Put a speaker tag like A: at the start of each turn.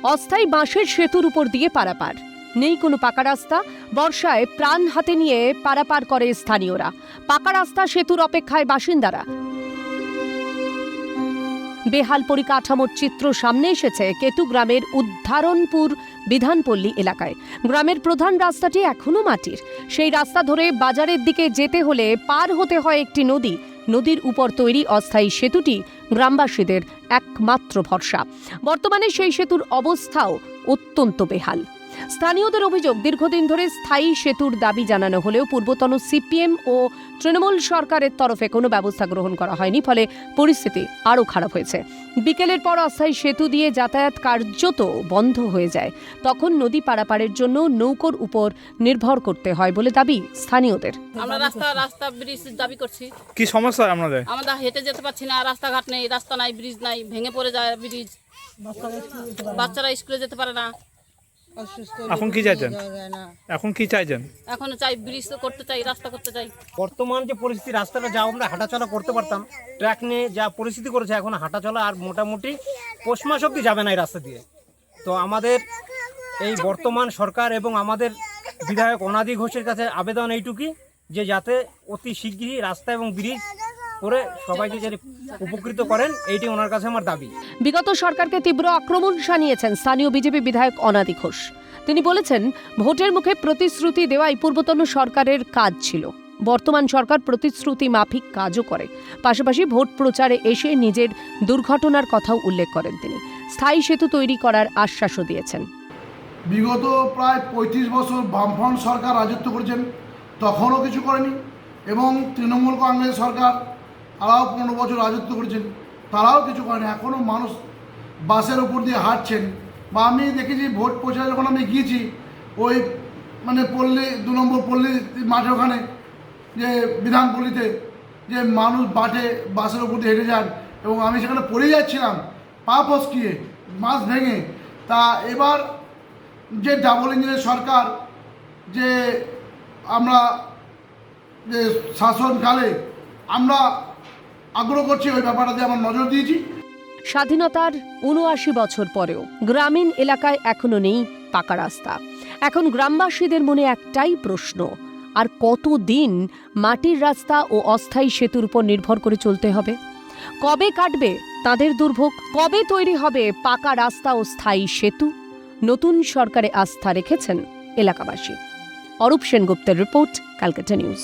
A: অস্থায়ী বাঁশের সেতুর উপর দিয়ে পারাপার। নেই কোনো পাকা রাস্তা। বর্ষায় প্রাণ হাতে নিয়ে পারাপার করে স্থানীয়রা। পাকা রাস্তা সেতুর অপেক্ষায় বাসিন্দারা। বেহাল পরিকাঠামোর চিত্র সামনে এসেছে কেতু গ্রামের উদ্ধারণপুর বিধানপল্লী এলাকায়। গ্রামের প্রধান রাস্তাটি এখনো মাটির। সেই রাস্তা ধরে বাজারের দিকে যেতে হলে পার হতে হয় একটি নদী। নদীর উপর তৈরি অস্থায়ী সেতুটি গ্রামবাসীদের একমাত্র ভরসা। বর্তমানে সেই সেতুর অবস্থাও অত্যন্ত বেহাল। স্থানীয়দের অভিযোগ, দীর্ঘদিন ধরে স্থায়ী সেতুর দাবি জানানো হলেও পূর্বতন সিপিএম ও তৃণমূল সরকারের তরফে কোনো ব্যবস্থা গ্রহণ করা হয়নি, ফলে পরিস্থিতি আরও খারাপ হয়েছে। বিকেলের পর অস্থায়ী সেতু দিয়ে যাতায়াত কার্যত বন্ধ হয়ে যায়। তখন নদী পারাপারের জন্য নৌকোর উপর নির্ভর করতে হয় বলে দাবি স্থানীয়দের।
B: আমরা রাস্তা ব্রিজ দাবি করছি।
C: কি সমস্যা আমাদের
B: হেঁটে যেতে পারছি না, রাস্তাঘাট নেই, রাস্তা নাই, ব্রিজ নাই, ভেঙে পড়ে যায় ব্রিজ। বাচ্চারা স্কুলে যেতে পারে না।
C: এখন কি চাইছেন?
B: এখন চাই ব্রিজ করতে চাই, রাস্তা করতে চাই।
D: বর্তমান যে পরিস্থিতি, রাস্তাটা যা আমরা হাঁটাচলা করতে পারতাম, ট্র্যাক নিয়ে যা পরিস্থিতি করেছে, এখন হাঁটাচলা আর মোটামুটি পৌষ মাস অব্দি যাবে না এই রাস্তা দিয়ে। তো আমাদের এই বর্তমান সরকার এবং আমাদের বিধায়ক অনাদি ঘোষের কাছে আবেদন এইটুকুই যে যাতে অতি শিগগিরই রাস্তা এবং ব্রিজ করে সবাইকে যাতে উপকৃত করেন, এইটি ওনার কাছে আমার দাবি।
A: বিগত সরকারকে তীব্র আক্রমণ শানিয়েছেন স্থানীয় বিজেপি বিধায়ক অনাদি ঘোষ। তিনি বলেছেন, ভোটের মুখে প্রতিশ্রুতি দেওয়াই পূর্বতন সরকারের কাজ ছিল। বর্তমান সরকার প্রতিশ্রুতি মাফিক কাজও করে। পাশাপাশি ভোট প্রচারে এসে নিজের দুর্ঘটনার কথাও উল্লেখ করেন তিনি। স্থায়ী সেতু তৈরি করার আশ্বাসও দিয়েছেন।
E: বিগত প্রায় 35 বছর বামফ্রন্ট সরকার রাজত্ব করেছেন, তখনও কিছু করেনি। এবং তৃণমূল কংগ্রেস সরকার তারাও 15 বছর রাজত্ব করেছেন, তারাও কিছু করেনি। এখনও মানুষ বাসের ওপর দিয়ে হাঁটছেন। বা আমি দেখেছি ভোট প্রচারে যখন আমি গিয়েছি, ওই পল্লী 2 নম্বর পল্লী মাঠে ওখানে যে বিধানপল্লীতে যে মানুষ বাসের ওপর দিয়ে হেঁটে যান, এবং আমি সেখানে পড়ে যাচ্ছিলাম পা ফসকিয়ে, বাস ভেঙে। তা এবার যে ডাবল ইঞ্জিনের সরকার, যে আমরা যে শাসনকালে আমরা আগ্রহ করছি, ওই ব্যাপারটাতে আমরা নজর দিয়েছি।
A: স্বাধীনতার ৭৯ বছর পরেও গ্রামীণ এলাকায় এখনো নেই পাকা রাস্তা। এখন গ্রামবাসীদের মনে একটাই প্রশ্ন, আর কতদিন মাটির রাস্তা ও অস্থায়ী সেতুর উপর নির্ভর করে চলতে হবে? কবে কাটবে তাদের দুর্ভোগ? কবে তৈরি হবে পাকা রাস্তা ও স্থায়ী সেতু? নতুন সরকারে আস্থা রেখেছেন এলাকাবাসী। অরূপ সেনগুপ্তের রিপোর্ট, ক্যালকাটা নিউজ।